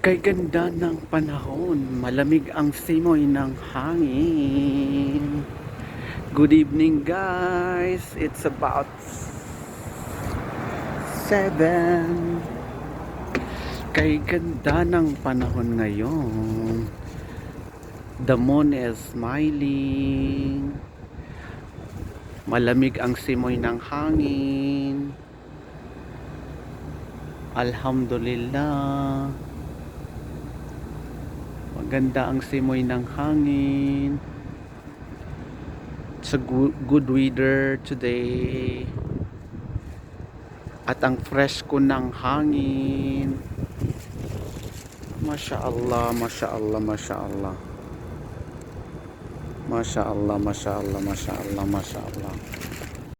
Kay ganda ng panahon, malamig ang simoy ng hangin. Good evening guys, it's about 7. Kay ganda ng panahon ngayon. The moon is smiling. Malamig ang simoy ng hangin. Alhamdulillah. Maganda ang simoy ng hangin. It's a good weather today. At ang fresh ko ng hangin. Masya Allah, Masya Allah, Masya Allah. Masya Allah, Masya Allah, Masya Allah, Masya Allah.